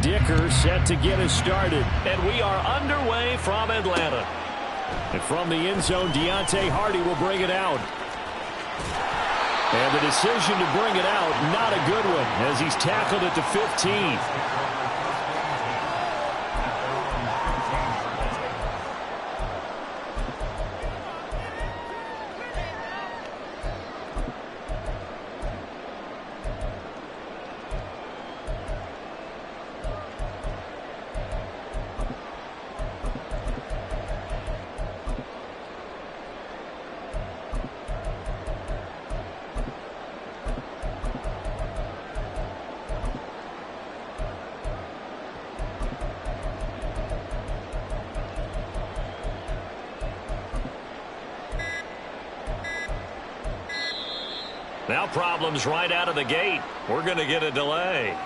Dicker set to get us started. And we are underway from Atlanta. And from the end zone, Deontay Hardy will bring it out. And the decision to bring it out, not a good one, as he's tackled at the 15. Now problems right out of the gate. We're going to get a delay.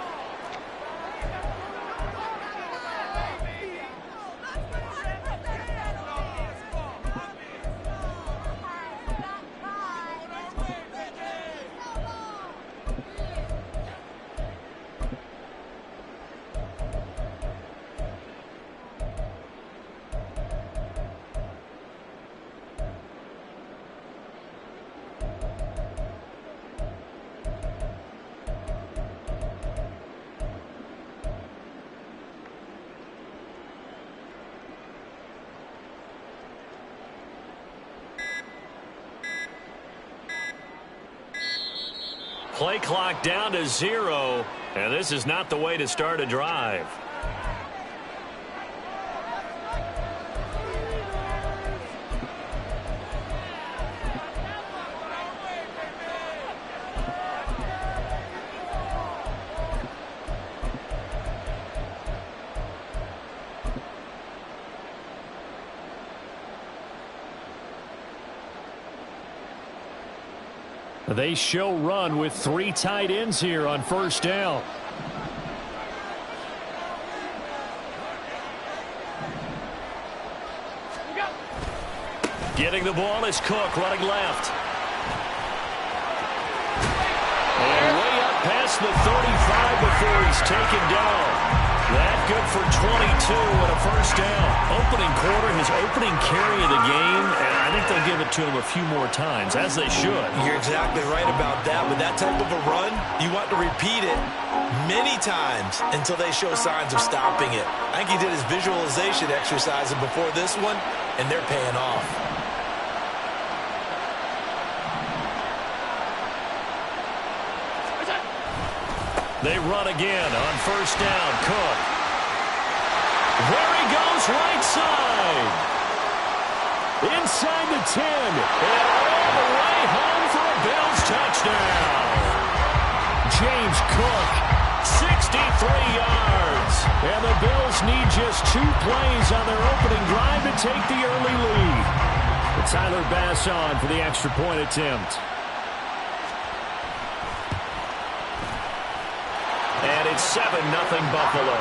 Play clock down to 0, and this is not the way to start a drive. They show run with 3 tight ends here on first down. Getting the ball is Cook running left. And way up past the 35 before he's taken down. That good for 22 and a first down. Opening quarter, his opening carry of the game, and I think they'll give it to him a few more times, as they should. You're exactly right about that. With that type of a run, you want to repeat it many times until they show signs of stopping it. I think he did his visualization exercises before this one, and they're paying off. They run again on first down. Cook. There he goes, right side. Inside the 10. And all the way home for a Bills touchdown. James Cook, 63 yards. And the Bills need just 2 plays on their opening drive to take the early lead. But Tyler Bass on for the extra point attempt. And it's 7-0 Buffalo.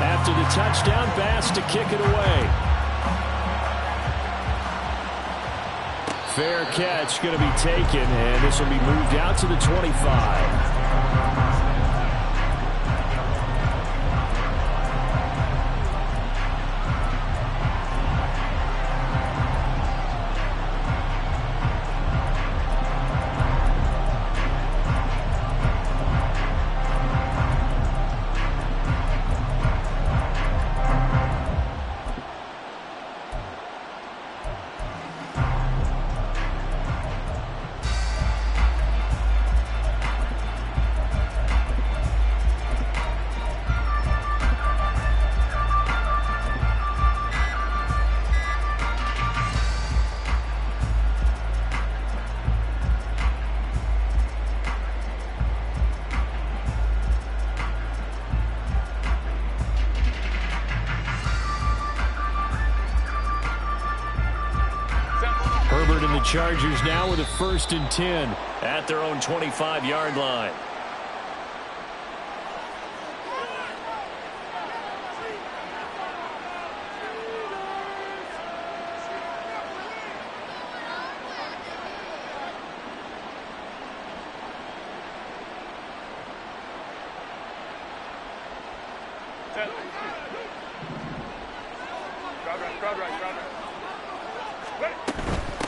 After the touchdown, Bass to kick it away. Fair catch going to be taken, and this will be moved out to the 25. Chargers now with a 1st and 10 at their own 25-yard line.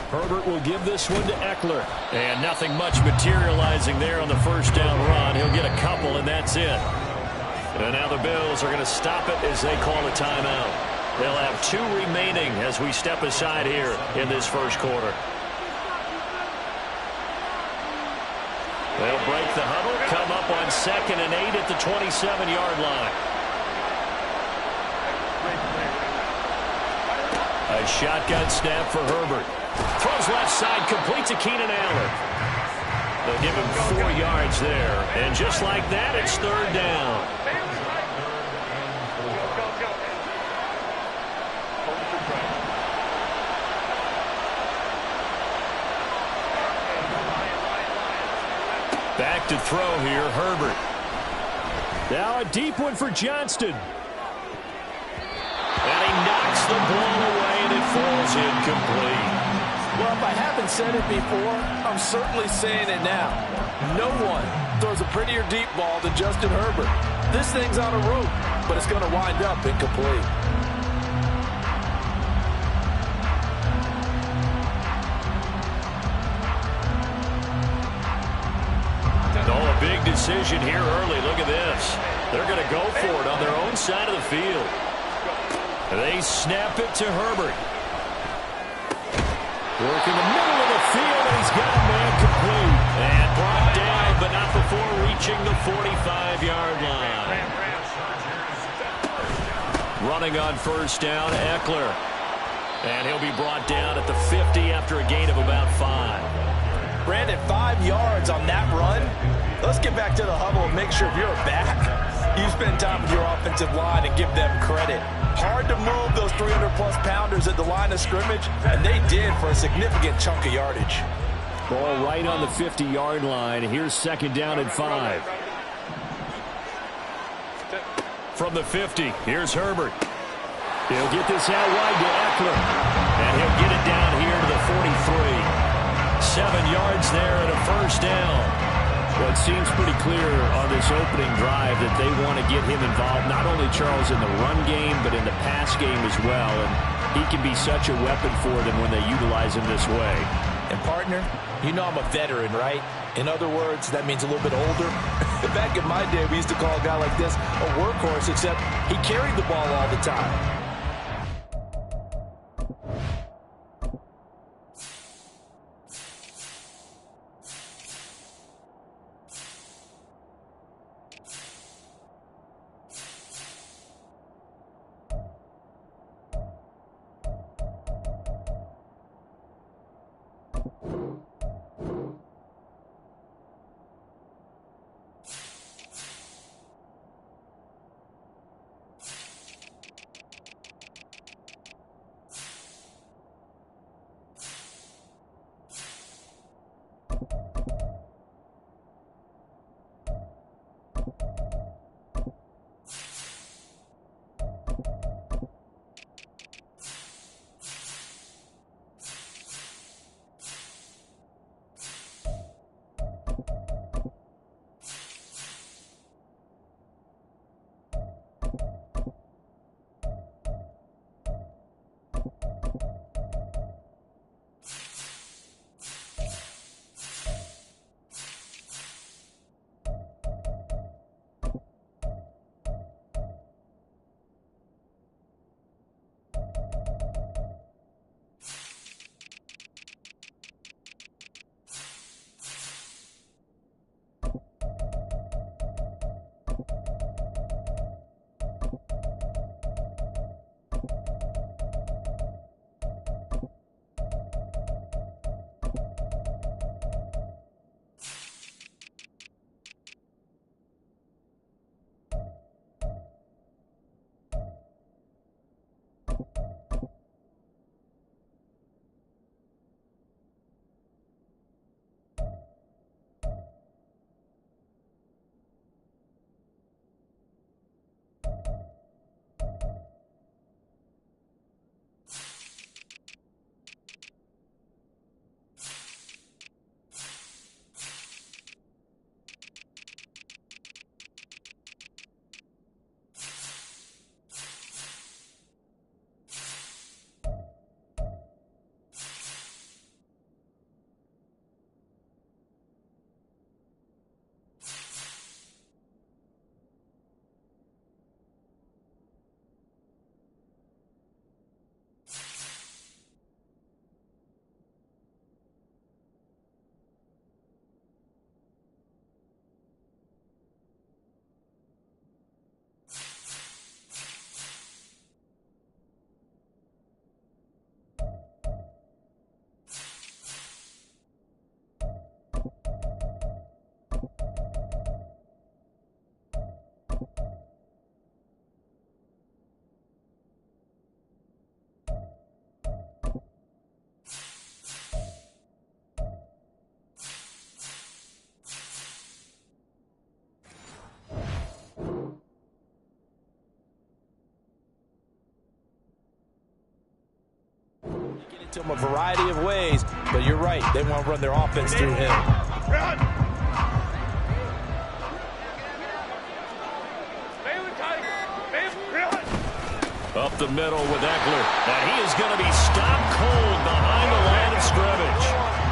Herbert will give this one to Eckler. And nothing much materializing there on the first down run. He'll get a couple, and that's it. And now the Bills are going to stop it as they call a timeout. They'll have 2 remaining as we step aside here in this first quarter. They'll break the huddle, come up on 2nd and 8 at the 27-yard line. A shotgun snap for Herbert. Throws left side, complete to Keenan Allen. They'll give him 4 yards there. And just like that, it's 3rd down. Back to throw here, Herbert. Now a deep one for Johnston. And he knocks the ball away, and it falls incomplete. Well, if I haven't said it before, I'm certainly saying it now. No one throws a prettier deep ball than Justin Herbert. This thing's on a rope, but it's going to wind up incomplete. Oh, a big decision here early. Look at this. They're going to go for it on their own side of the field. They snap it to Herbert. Working the middle of the field, and he's got a man complete. And brought down, but not before reaching the 45-yard line. Running on first down, Eckler. And he'll be brought down at the 50 after a gain of about 5. Brandon, 5 yards on that run. Let's get back to the huddle and make sure if you're back, you spend time with your offensive line and give them credit. Hard to move those 300-plus pounders at the line of scrimmage, and they did for a significant chunk of yardage. Ball right on the 50-yard line. Here's 2nd down and 5. From the 50, here's Herbert. He'll get this out wide to Eckler, and he'll get it down here to the 43. 7 yards there and a first down. Well, it seems pretty clear on this opening drive that they want to get him involved, not only, Charles, in the run game, but in the pass game as well. And he can be such a weapon for them when they utilize him this way. And, partner, you know I'm a veteran, right? In other words, that means a little bit older. Back in my day, we used to call a guy like this a workhorse, except he carried the ball all the time. to him a variety of ways, but you're right. They want to run their offense through him. Up the middle with Eckler. And he is going to be stopped cold behind the line of scrimmage.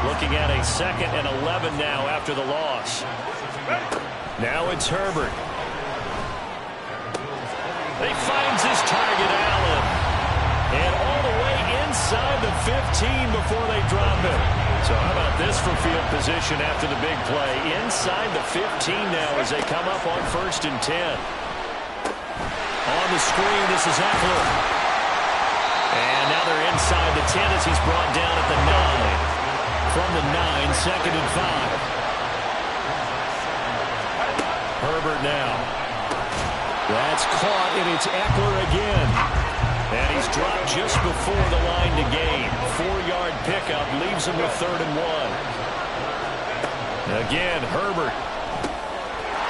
Looking at a 2nd and 11 now after the loss. Now it's Herbert. He finds his target, Allen. And all the way inside the 15 before they drop it. So how about this for field position after the big play? Inside the 15 now as they come up on 1st and 10. On the screen, this is Eckler. And now they're inside the 10 as he's brought down at the 9. From the 9, 2nd and 5. Herbert now. That's caught, and it's Eckler again. And he's dropped just before the line to gain. 4-yard pickup leaves him with 3rd and 1. Again, Herbert.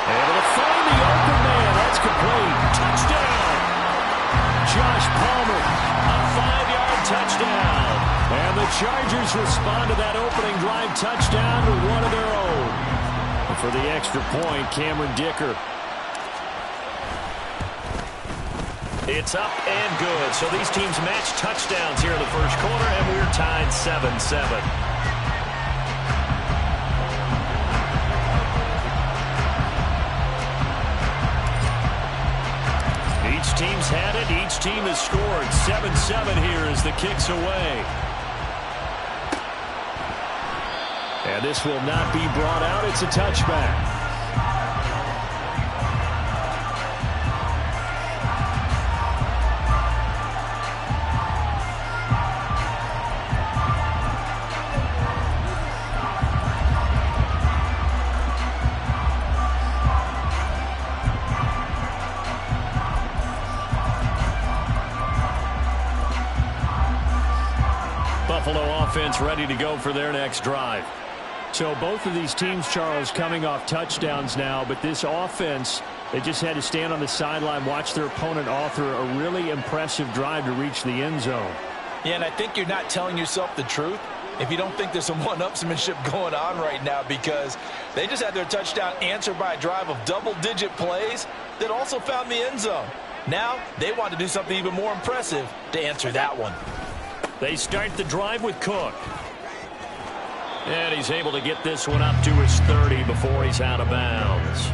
Able to find the open man. That's complete. Touchdown. Josh Palmer, a 5-yard touchdown. And the Chargers respond to that opening drive touchdown with one of their own. And for the extra point, Cameron Dicker. It's up and good. So these teams match touchdowns here in the first quarter, and we're tied 7-7. Each team's had it. Each team has scored. 7-7 here as the kick's away. And this will not be brought out. It's a touchback. Buffalo offense ready to go for their next drive. So both of these teams, Charles, coming off touchdowns now, but this offense, they just had to stand on the sideline, watch their opponent author a really impressive drive to reach the end zone. Yeah, and I think you're not telling yourself the truth if you don't think there's some one-upsmanship going on right now, because they just had their touchdown answered by a drive of double-digit plays that also found the end zone. Now they want to do something even more impressive to answer that one. They start the drive with Cook. And he's able to get this one up to his 30 before he's out of bounds.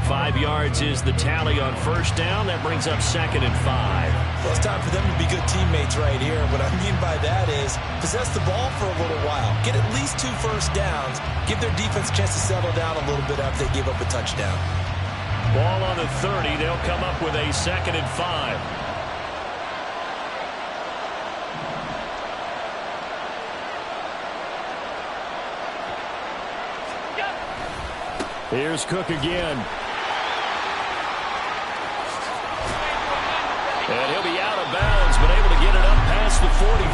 5 yards is the tally on 1st down. That brings up 2nd and 5. Well, it's time for them to be good teammates right here. What I mean by that is possess the ball for a little while. Get at least 2 first downs. Give their defense a chance to settle down a little bit after they give up a touchdown. Ball on the 30. They'll come up with a 2nd and 5. Here's Cook again. And he'll be out of bounds, but able to get it up past the 45.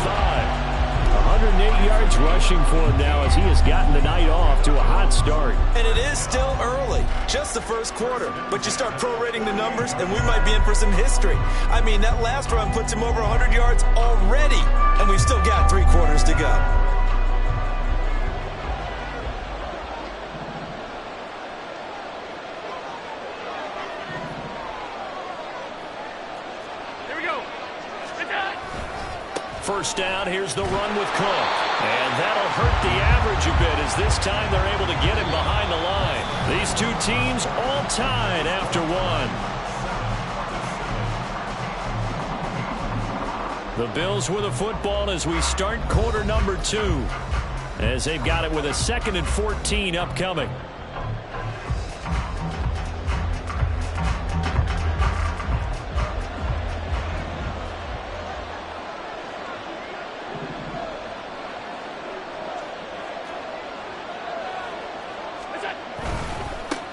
108 yards rushing for him now as he has gotten the night off to a hot start. And it is still early, just the first quarter. But you start prorating the numbers, and we might be in for some history. I mean, that last run puts him over 100 yards already, and we've still got 3 quarters to go. First down, here's the run with Cook. And that'll hurt the average a bit as this time they're able to get him behind the line. These two teams all tied after 1. The Bills with the football as we start quarter number 2. As they've got it with a 2nd and 14 upcoming.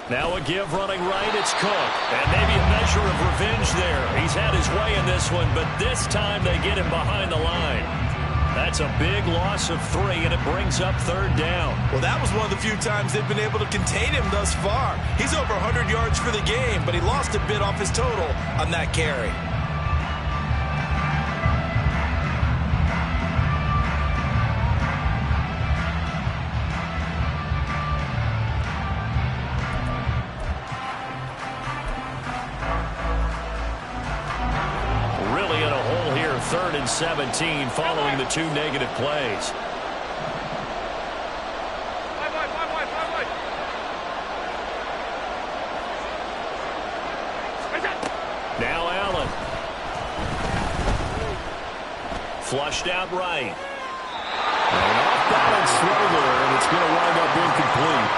Now a give running right, it's Cook. And maybe a measure of revenge there. He's had his way in this one, but this time they get him behind the line. That's a big loss of 3, and it brings up 3rd down. Well, that was one of the few times they've been able to contain him thus far. He's over 100 yards for the game, but he lost a bit off his total on that carry. 3rd and 17 following the 2 negative plays. Now Allen. Flushed out right. An off-balance throw there, and it's going to wind up incomplete.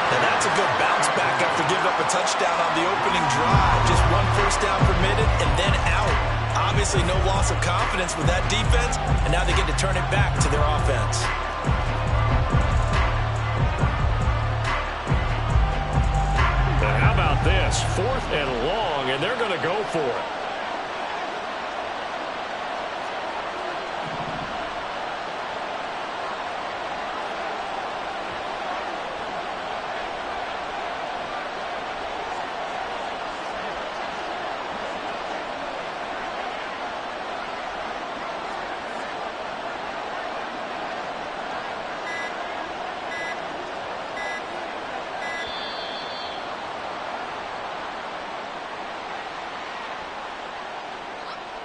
And that's a good bounce back after giving up a touchdown on the opening drive. Just 1 first down permitted and then out. Obviously no loss of confidence with that defense, and now they get to turn it back to their offense. But how about this? 4th and long, and they're going to go for it.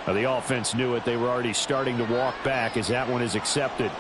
The offense knew it. They were already starting to walk back as that one is accepted.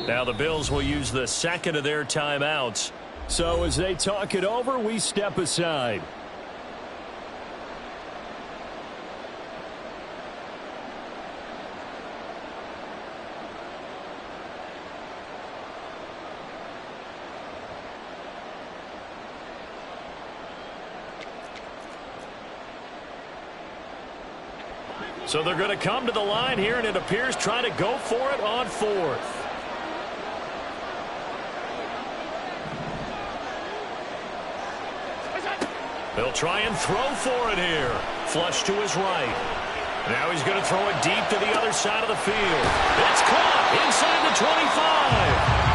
Now the Bills will use the 2nd of their timeouts. So as they talk it over, we step aside. So they're going to come to the line here, and it appears trying to go for it on 4th. They'll try and throw for it here. Flush to his right. Now he's going to throw it deep to the other side of the field. It's caught inside the 25.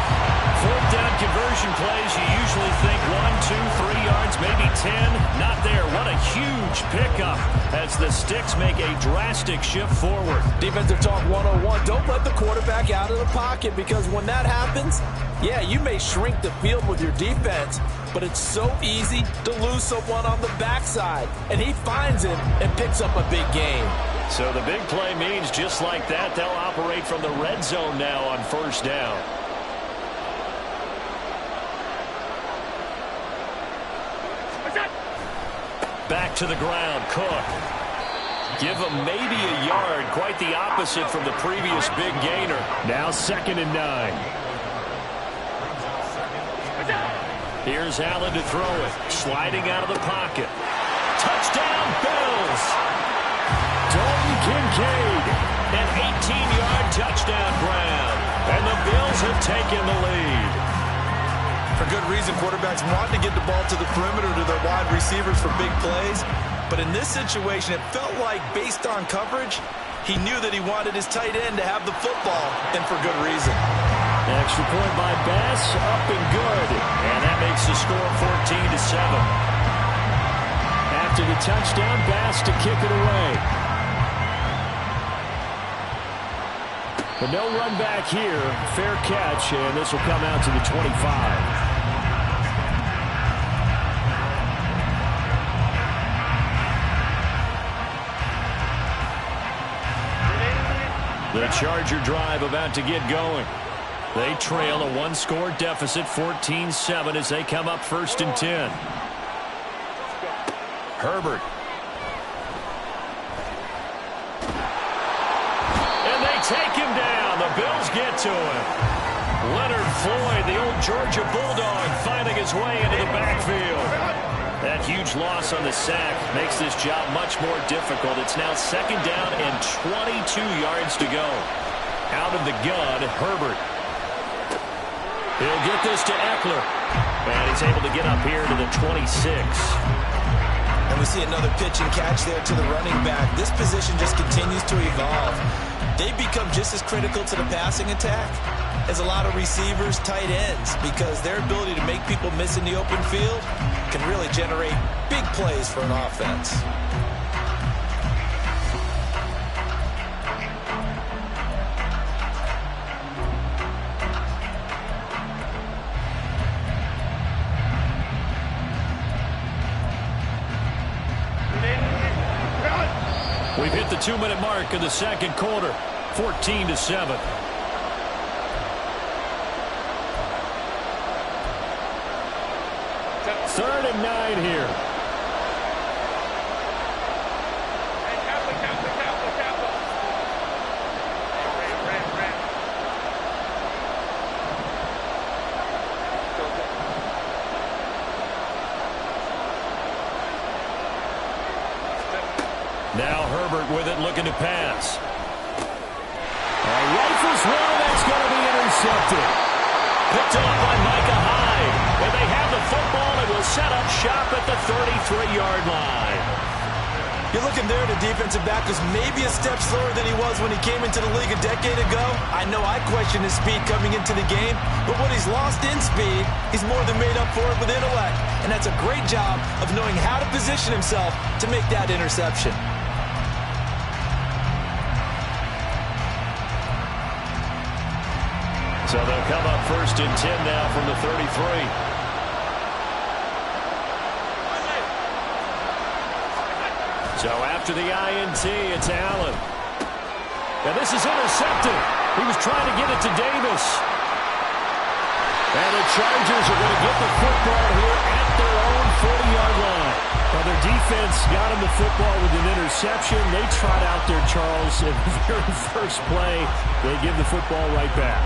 4th down conversion plays, you usually think 1, 2, 3 yards, maybe 10. Not there. What a huge pickup as the Sticks make a drastic shift forward. Defensive talk 101. Don't let the quarterback out of the pocket, because when that happens, yeah, you may shrink the field with your defense, but it's so easy to lose someone on the backside. And he finds him and picks up a big gain. So the big play means just like that, they'll operate from the red zone now on 1st down. Back to the ground, Cook. Give him maybe a yard, quite the opposite from the previous big gainer. Now 2nd and 9. Here's Allen to throw it. Sliding out of the pocket. Touchdown, Bills! Dalton Kincaid. An 18-yard touchdown grab. And the Bills have taken the lead. For good reason, quarterbacks want to get the ball to the perimeter to their wide receivers for big plays. But in this situation, it felt like, based on coverage, he knew that he wanted his tight end to have the football, and for good reason. Extra point by Bass, up and good. And that makes the score 14-7. After the touchdown, Bass to kick it away. But no run back here. Fair catch, and this will come out to the 25. The Charger drive about to get going. They trail a 1-score deficit, 14-7, as they come up 1st and 10. Herbert. And they take him down. The Bills get to him. Leonard Floyd, the old Georgia Bulldog, finding his way into the backfield. That huge loss on the sack makes this job much more difficult. It's now 2nd down and 22 yards to go. Out of the gun, Herbert. He'll get this to Eckler. And he's able to get up here to the 26. And we see another pitch and catch there to the running back. This position just continues to evolve. They become just as critical to the passing attack as a lot of receivers, tight ends, because their ability to make people miss in the open field can really generate big plays for an offense. We've hit the 2-minute mark of the second quarter, 14-7. Third and 9 here. Now Herbert with it, looking to pass. Rifles one, that's going to be intercepted. Picked off by Micah Hyde. And they have the football and will set up shop at the 33-yard line. You're looking there, the defensive back was maybe a step slower than he was when he came into the league a decade ago. I know I questioned his speed coming into the game, but what he's lost in speed, he's more than made up for it with intellect. And that's a great job of knowing how to position himself to make that interception. So they'll come up first and 10 now from the 33. So after the INT, it's Allen. And this is intercepted. He was trying to get it to Davis. And the Chargers are going to get the football here at their own 40-yard line. Well, their defense got him the football with an interception. They trot out there, Charles, in the very first play. They give the football right back.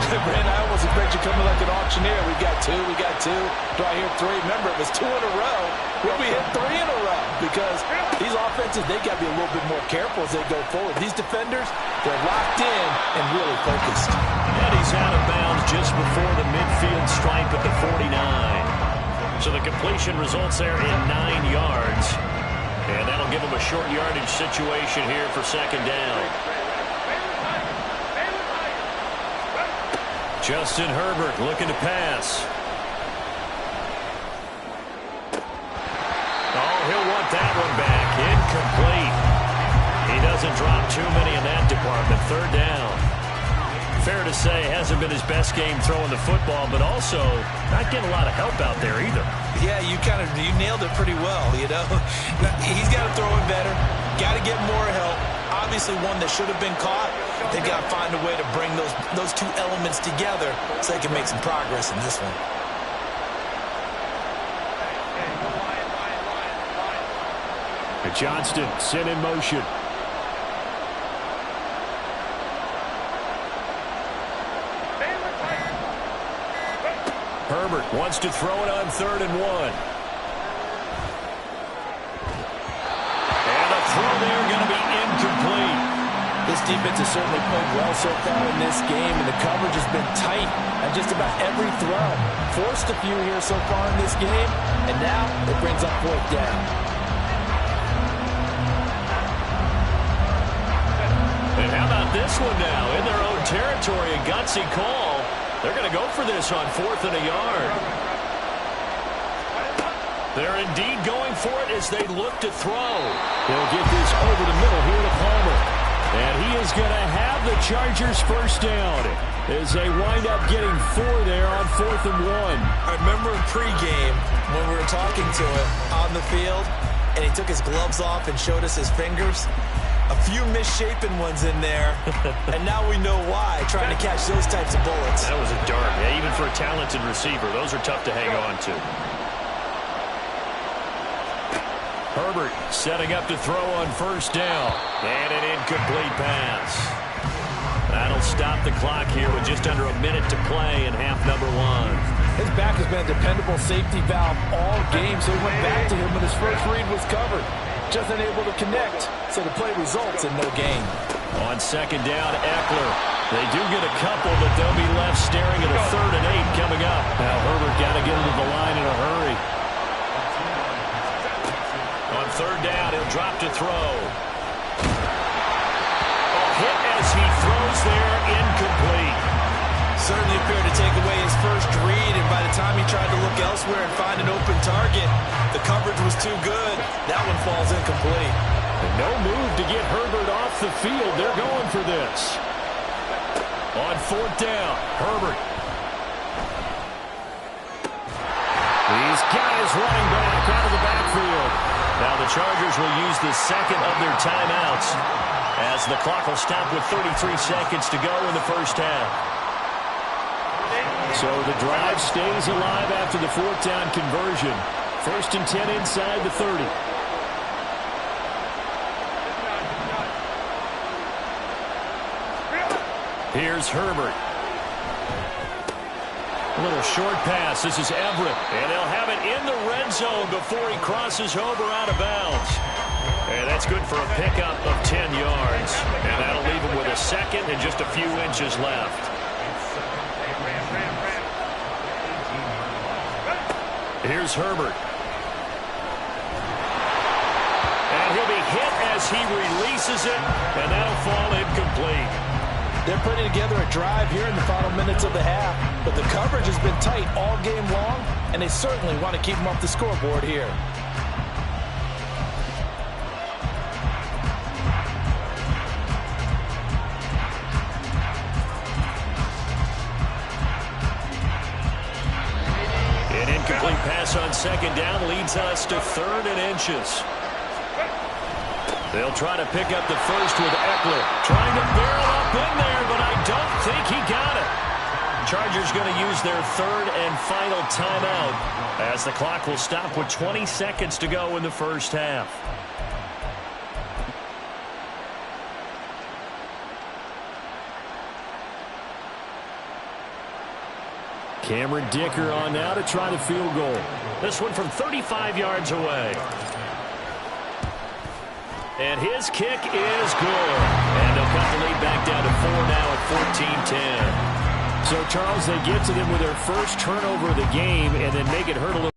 Brandon, I almost expect you coming like an auctioneer. We got two. Do I hear three? Remember, it was 2 in a row. Will we hit 3 in a row? Because these offenses, they got to be a little bit more careful as they go forward. These defenders, they're locked in and really focused. And he's out of bounds just before the midfield stripe at the 49. So the completion results there in 9 yards. And that'll give him a short yardage situation here for second down. Justin Herbert looking to pass. Oh, he'll want that one back. Incomplete. He doesn't drop too many in that department. Third down. Fair to say, hasn't been his best game throwing the football, but also not getting a lot of help out there either. Yeah, you nailed it pretty well, you know. He's got to throw it better. Got to get more help. Obviously one that should have been caught. They've got to find a way to bring those two elements together so they can make some progress in this one. Johnston sent in motion. Herbert wants to throw it on 3rd and 1. And a throw there going to be incomplete. This defense has certainly played well so far in this game, and the coverage has been tight on just about every throw. Forced a few here so far in this game, and now it brings up 4th down. And how about this one now? In their own territory, a gutsy call. They're going to go for this on 4th and a yard. They're indeed going for it as they look to throw. They'll get this over the middle here to Palmer. And he is going to have the Chargers first down as they wind up getting 4 there on 4th and 1. I remember in pregame when we were talking to him on the field, and he took his gloves off and showed us his fingers. A few misshapen ones in there, and now we know why, trying to catch those types of bullets. That was a dart. Yeah, even for a talented receiver, those are tough to hang on to. Herbert setting up to throw on 1st down. And an incomplete pass. That'll stop the clock here with just under a minute to play in half number 1. His back has been a dependable safety valve all game, so he went back to him when his first read was covered. Just unable to connect, so the play results in no gain. On 2nd down, Eckler. They do get a couple, but they'll be left staring at a 3rd and 8 coming up. Now Herbert got to get into the line in a hurry. On 3rd down, he'll drop to throw. A hit as he throws there, incomplete. Certainly appeared to take away his first read, and by the time he tried to look elsewhere and find an open target, the coverage was too good. That one falls incomplete. And no move to get Herbert off the field. They're going for this. On 4th down, Herbert. He's got his running back out of the backfield. Now the Chargers will use the second of their timeouts as the clock will stop with 33 seconds to go in the first half. So the drive stays alive after the 4th down conversion. 1st and 10 inside the 30. Here's Herbert. A little short pass. This is Everett. And they'll have it in the red zone before he crosses over out of bounds. And that's good for a pickup of 10 yards. And that'll leave him with a second and just a few inches left. Here's Herbert. And he'll be hit as he releases it. And that'll fall incomplete. They're putting together a drive here in the final minutes of the half, but the coverage has been tight all game long, and they certainly want to keep them off the scoreboard here. An incomplete pass on 2nd down leads us to 3rd and inches. They'll try to pick up the first with Eckler. Trying to barrel up in there, but I don't think he got it. Chargers going to use their 3rd and final timeout as the clock will stop with 20 seconds to go in the first half. Cameron Dicker on now to try the field goal. This one from 35 yards away. And his kick is good. And they'll cut the lead back down to 4 now at 14-10. So, Charles, they get to them with their first turnover of the game and then make it hurt a little.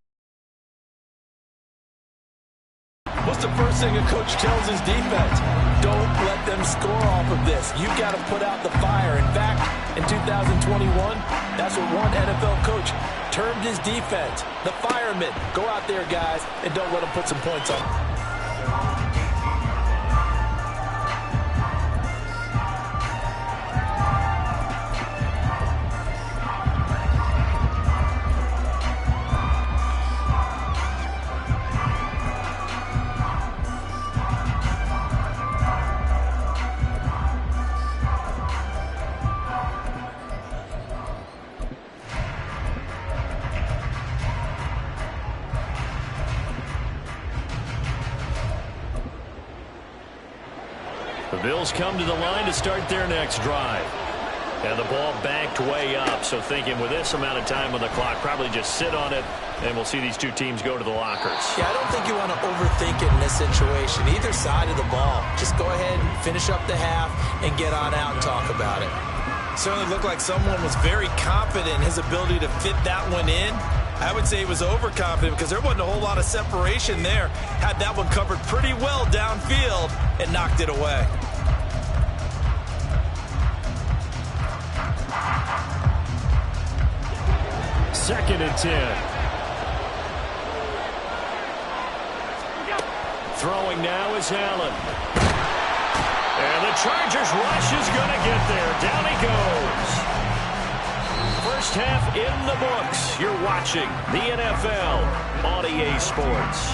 What's the first thing a coach tells his defense? Don't let them score off of this. You've got to put out the fire. In fact, in 2021, that's what one NFL coach termed his defense. The firemen. Go out there, guys, and don't let them put some points on. The Bills come to the line to start their next drive. And the ball backed way up, so thinking with this amount of time on the clock, probably just sit on it, and we'll see these two teams go to the lockers. Yeah, I don't think you want to overthink it in this situation. Either side of the ball. Just go ahead and finish up the half and get on out and talk about it. Certainly looked like someone was very confident in his ability to fit that one in. I would say he was overconfident because there wasn't a whole lot of separation there. Had that one covered pretty well downfield and knocked it away. Second and 10. Throwing now is Allen. And the Chargers rush is going to get there. Down he goes. First half in the books. You're watching the NFL on EA Sports.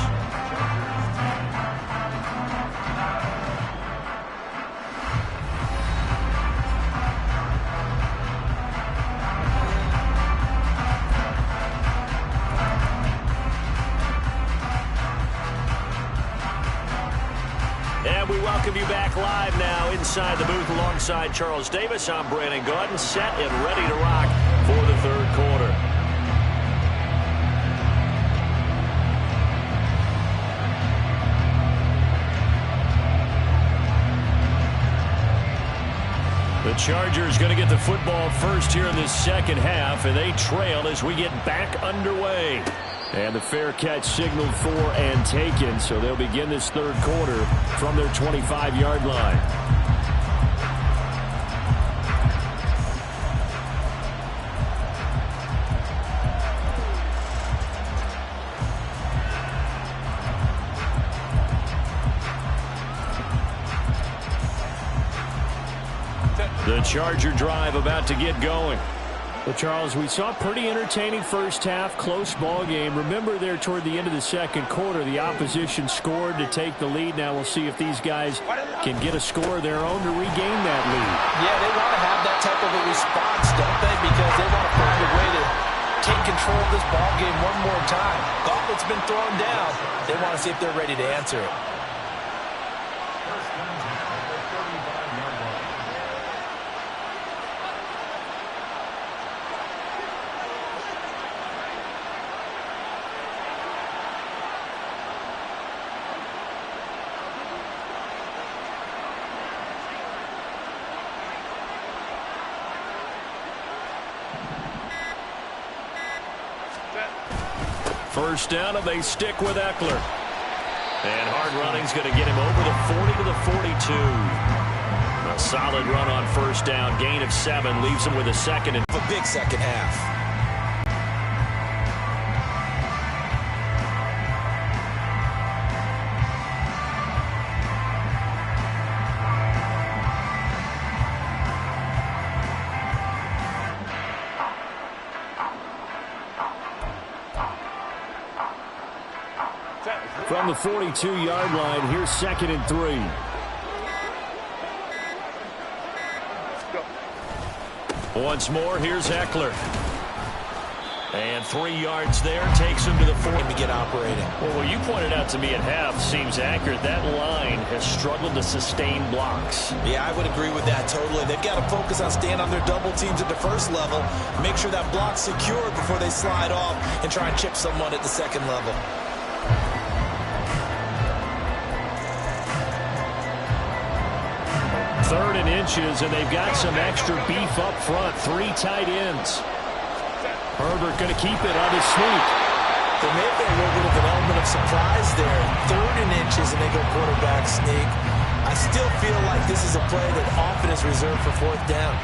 And we welcome you back live now inside the booth alongside Charles Davis. I'm Brandon Gaudin, set and ready to rock for the third quarter. The Chargers going to get the football first here in this second half, and they trail as we get back underway. And the fair catch signaled for and taken, so they'll begin this third quarter from their 25-yard line. The Charger drive about to get going. Well, Charles, we saw a pretty entertaining first half, close ball game. Remember there toward the end of the second quarter, the opposition scored to take the lead. Now we'll see if these guys can get a score of their own to regain that lead. Yeah, they want to have that type of a response, don't they? Because they want to find a way to take control of this ball game one more time. Gauntlet's been thrown down. They want to see if they're ready to answer it. First down, and they stick with Eckler. And hard running's going to get him over the 40 to the 42. A solid run on first down. Gain of 7 leaves him with a second. And a big second half. From the 42-yard line, here's 2nd and 3. Once more, here's Eckler. And 3 yards there takes him to the 40 to get operating. Well, what you pointed out to me at half seems accurate. That line has struggled to sustain blocks. Yeah, I would agree with that totally. They've got to focus on staying on their double teams at the first level, make sure that block's secured before they slide off and try and chip someone at the second level. Third and inches, and they've got some extra beef up front. 3 tight ends. Herbert going to keep it on his sneak. There may have been a little bit of an element of surprise there. 3rd and inches, and they go quarterback sneak. I still feel like this is a play that often is reserved for 4th down.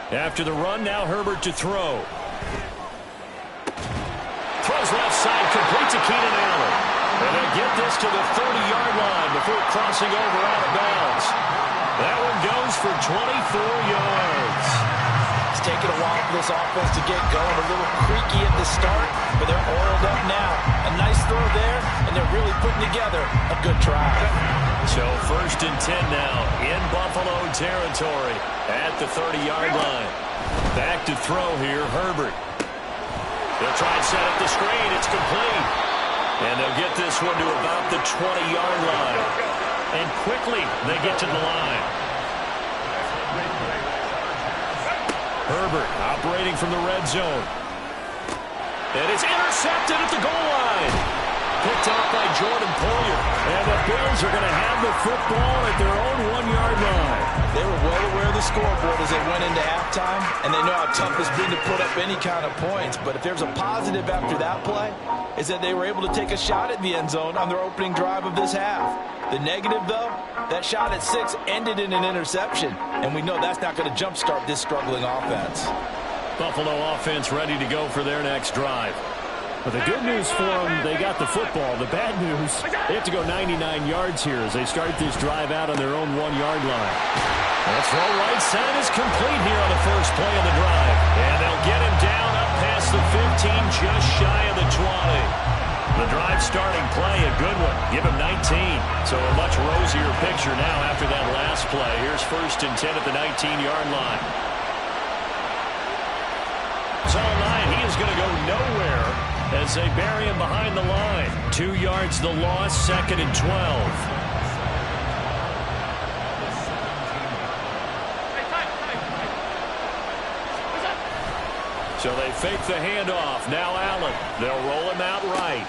After the run, now Herbert to throw. Throws left side, complete to Keenan Allen. And they get this to the 30-yard line before crossing over out of bounds. That one goes for 24 yards. It's taken a while for this offense to get going. A little creaky at the start, but they're oiled up now. A nice throw there, and they're really putting together a good try. So 1st and 10 now in Buffalo territory at the 30-yard line. Back to throw here, Herbert. They'll try and set up the screen. It's complete. And they'll get this one to about the 20-yard line. And quickly they get to the line. Herbert operating from the red zone. And it's intercepted at the goal line. Picked off by Jordan Poyer. And the Bills are going to have the football at their own 1-yard line. They were well aware of the scoreboard as they went into halftime, and they know how tough it's been to put up any kind of points. But if there's a positive after that play, is that they were able to take a shot at the end zone on their opening drive of this half. The negative, though, that shot at 6 ended in an interception, and we know that's not going to jumpstart this struggling offense. Buffalo offense ready to go for their next drive. But the good news for them, they got the football. The bad news, they have to go 99 yards here as they start this drive out on their own 1-yard line. That throw right side is complete here on the first play of the drive. And they'll get him down up past the 15, just shy of the 20. The drive starting play, a good one. Give him 19. So a much rosier picture now after that last play. Here's 1st and 10 at the 19-yard line. It's all night. He is going to go nowhere as they bury him behind the line. 2 yards the loss, 2nd and 12. So they fake the handoff. Now Allen. They'll roll him out right.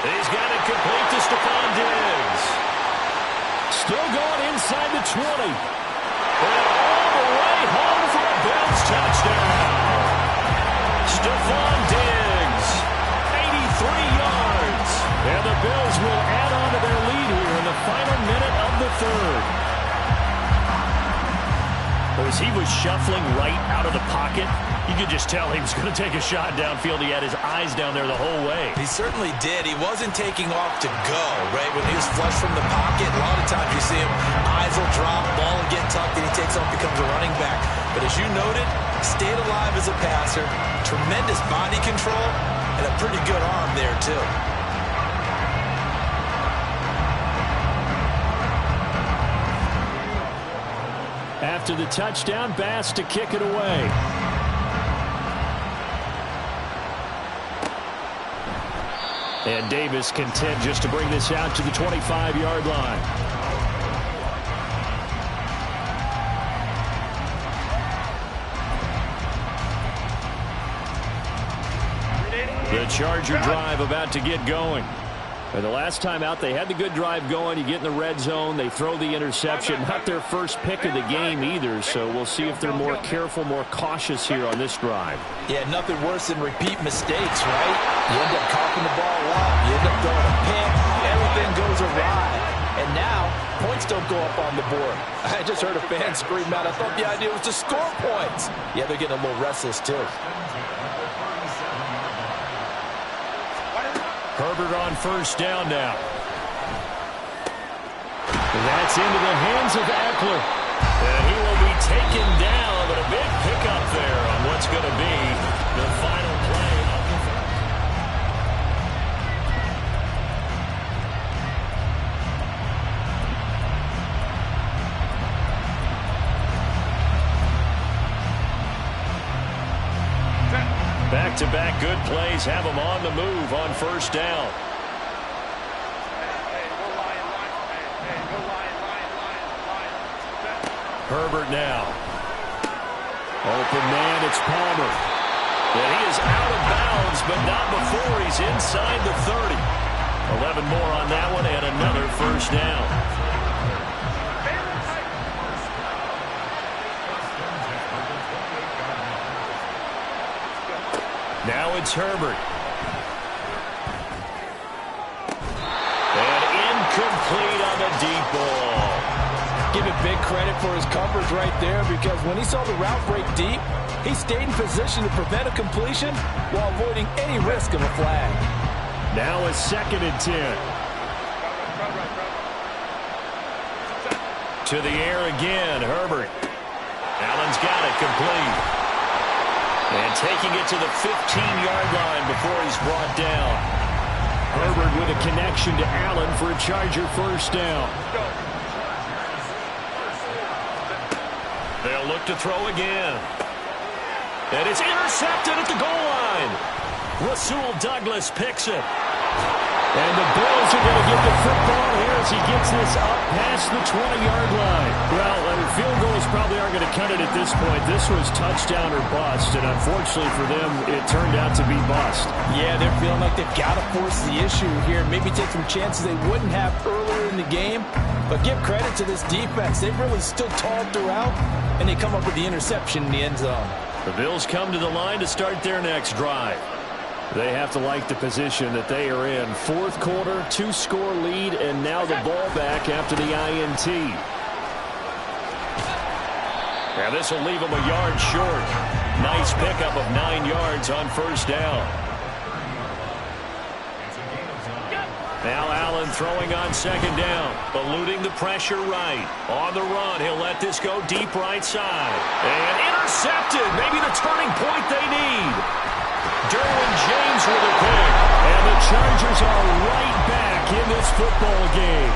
He's got it complete to Stephon Diggs. Still going inside the 20. And all the way home for a Bills touchdown. Stephon Diggs, 83 yards. And the Bills will add on to their lead here in the final minute of the 3rd. As he was shuffling right out of the pocket, you could just tell he was going to take a shot downfield. He had his eyes down there the whole way. He certainly did. He wasn't taking off to go, right? When he was flush from the pocket, a lot of times you see him, eyes will drop, ball will get tucked, and he takes off, becomes a running back. But as you noted, stayed alive as a passer, tremendous body control, and a pretty good arm there, too. After the touchdown, Bass to kick it away. And Davis content just to bring this out to the 25-yard line. The Charger drive about to get going. And the last time out, they had the good drive going. You get in the red zone. They throw the interception. Not their first pick of the game either, so we'll see if they're more careful, more cautious here on this drive. Yeah, nothing worse than repeat mistakes, right? You end up coughing the ball up. You end up throwing a pick. Everything goes awry. And now, points don't go up on the board. I just heard a fan scream out, I thought the idea was to score points. Yeah, they're getting a little restless, too. Herbert on 1st down now. And that's into the hands of Eckler. And he will be taken down, but a big pickup there on what's going to be the final play of the first. Back-to-back good plays have them on the move on 1st down. Herbert now. Open man, it's Palmer. And he is out of bounds, but not before he's inside the 30. 11 more on that one and another 1st down. Now it's Herbert. And incomplete on the deep ball. Give it big credit for his coverage right there, because when he saw the route break deep, he stayed in position to prevent a completion while avoiding any risk of a flag. Now it's 2nd and 10. To the air again, Herbert. Allen's got it complete. And taking it to the 15-yard line before he's brought down. Herbert with a connection to Allen for a Charger 1st down. They'll look to throw again. And it's intercepted at the goal line. Rasul Douglas picks it. And the Bills are going to get the football here as he gets this up past the 20-yard line. Well, field goals probably aren't going to cut it at this point. This was touchdown or bust, and unfortunately for them, it turned out to be bust. Yeah, they're feeling like they've got to force the issue here. Maybe take some chances they wouldn't have earlier in the game. But give credit to this defense. They've really stood tall throughout, and they come up with the interception in the end zone. The Bills come to the line to start their next drive. They have to like the position that they are in. 4th quarter, 2-score lead, and now the ball back after the INT. Now this will leave them a yard short. Nice pickup of 9 yards on 1st down. Now Allen throwing on 2nd down. Eluding the pressure right. On the run, he'll let this go deep right side. And intercepted. Maybe the turning point they need. Derwin James with a pick. And the Chargers are right back in this football game.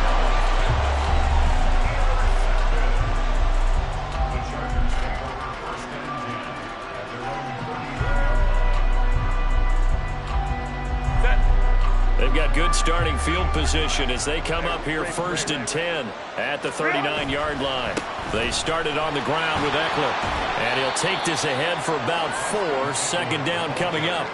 They've got good starting field position as they come up here 1st and 10 at the 39-yard line. They started on the ground with Eckler, and he'll take this ahead for about 4. 2nd down coming up.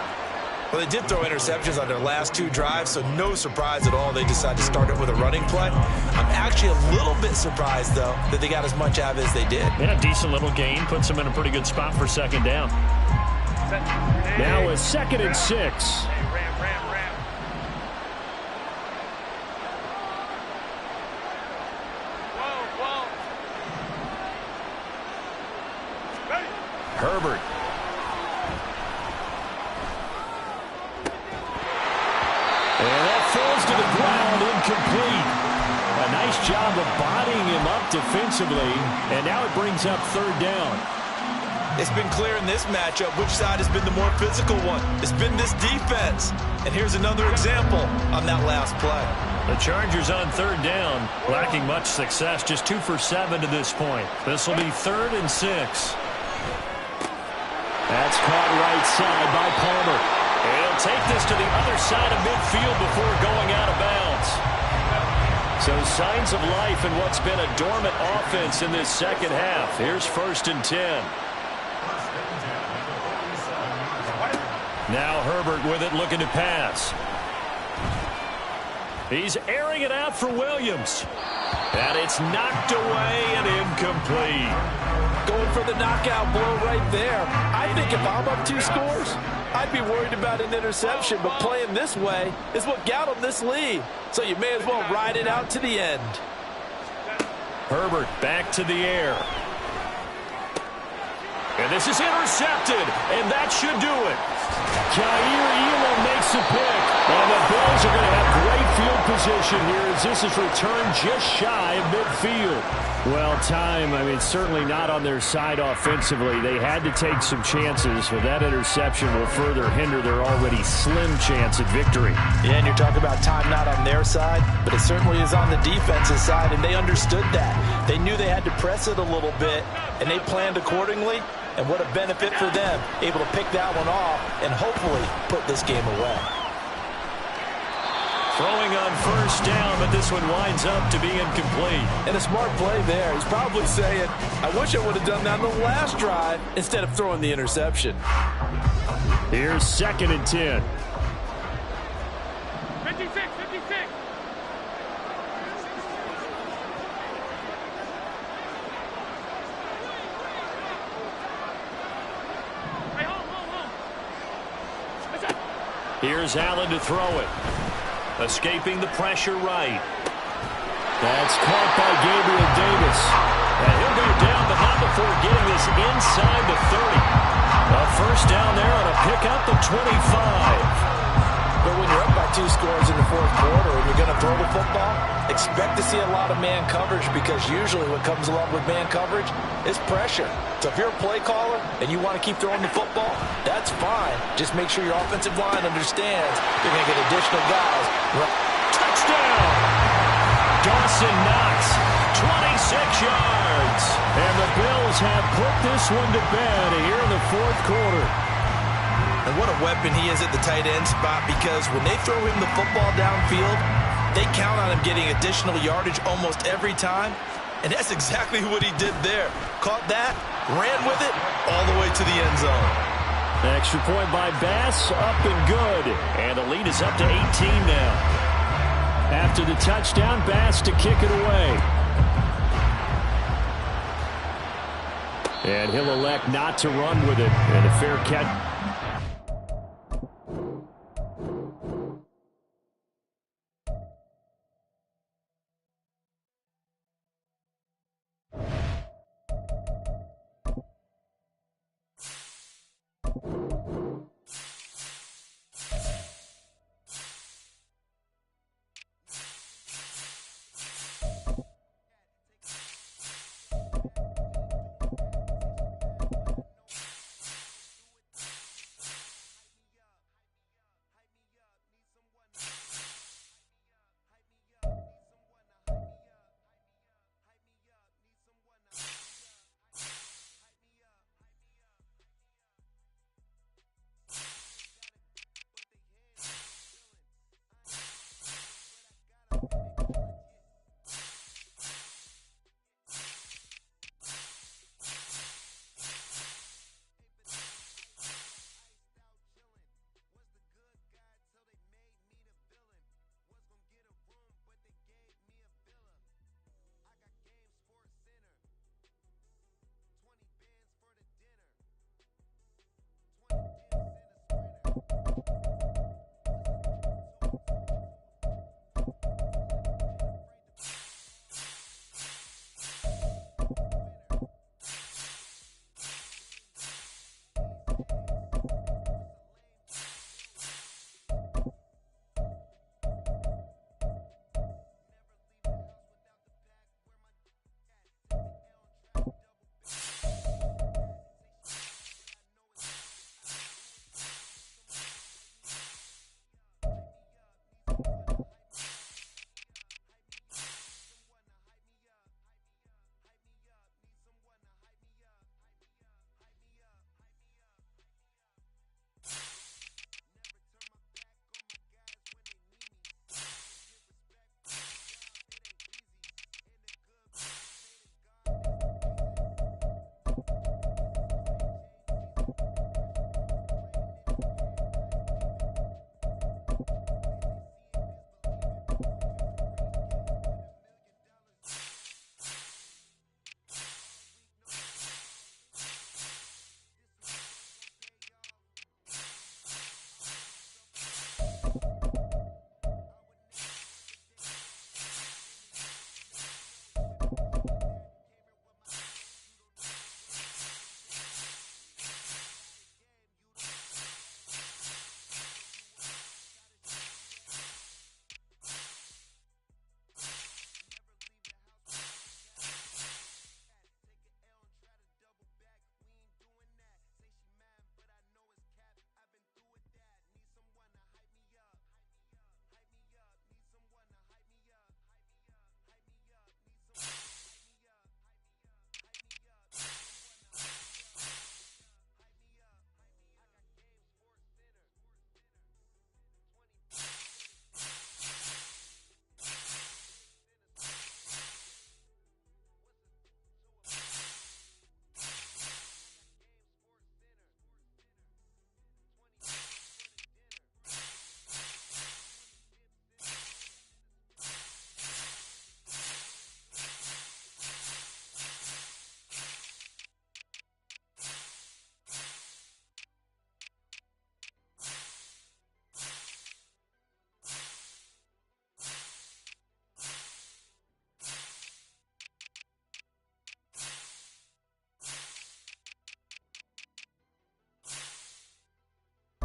Well, they did throw interceptions on their last 2 drives, so no surprise at all they decided to start it with a running play. I'm actually a little bit surprised, though, that they got as much out of it as they did. Yeah, decent little gain. Puts them in a pretty good spot for 2nd down. Now a 2nd and 6. Herbert. And that falls to the ground, incomplete. A nice job of bodying him up defensively, and now it brings up 3rd down. It's been clear in this matchup which side has been the more physical one. It's been this defense. And here's another example on that last play. The Chargers on 3rd down, lacking much success, just 2 for 7 to this point. This will be 3rd and 6. That's caught right side by Palmer. He'll take this to the other side of midfield before going out of bounds. So signs of life in what's been a dormant offense in this 2nd half. Here's 1st and 10. Now Herbert with it, looking to pass. He's airing it out for Williams. And it's knocked away and incomplete. Going for the knockout blow right there. I think if I'm up 2 scores, I'd be worried about an interception, but playing this way is what got him this lead. So you may as well ride it out to the end. Herbert back to the air. And this is intercepted, and that should do it. Jair Elam makes a pick, and the Bills are going to have great field position here as this is returned just shy of midfield. Well, certainly not on their side offensively. They had to take some chances, but that interception will further hinder their already slim chance at victory. Yeah, and you're talking about time not on their side, but it certainly is on the defensive side, and they understood that. They knew they had to press it a little bit, and they planned accordingly. And what a benefit for them, able to pick that one off and hopefully put this game away. Throwing on 1st down, but this one winds up to be incomplete. And a smart play there. He's probably saying, I wish I would have done that on the last drive instead of throwing the interception. Here's 2nd and 10. 56. Here's Allen to throw it. Escaping the pressure right. That's caught by Gabriel Davis. And he'll go down, but not before getting this inside the 30. A 1st down there on a pickup of 25. But when you're up by 2 scores in the 4th quarter and you're going to throw the football, expect to see a lot of man coverage because usually what comes along with man coverage is pressure. So if you're a play caller and you want to keep throwing the football, that's fine. Just make sure your offensive line understands you're going to get additional guys. Touchdown! Dawson Knox, 26 yards. And the Bills have put this one to bed here in the 4th quarter. And what a weapon he is at the tight end spot, because when they throw him the football downfield, they count on him getting additional yardage almost every time. And that's exactly what he did there. Caught that, ran with it, all the way to the end zone. Extra point by Bass, up and good. And the lead is up to 18 now. After the touchdown, Bass to kick it away. And he'll elect not to run with it. And a fair catch.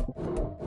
it.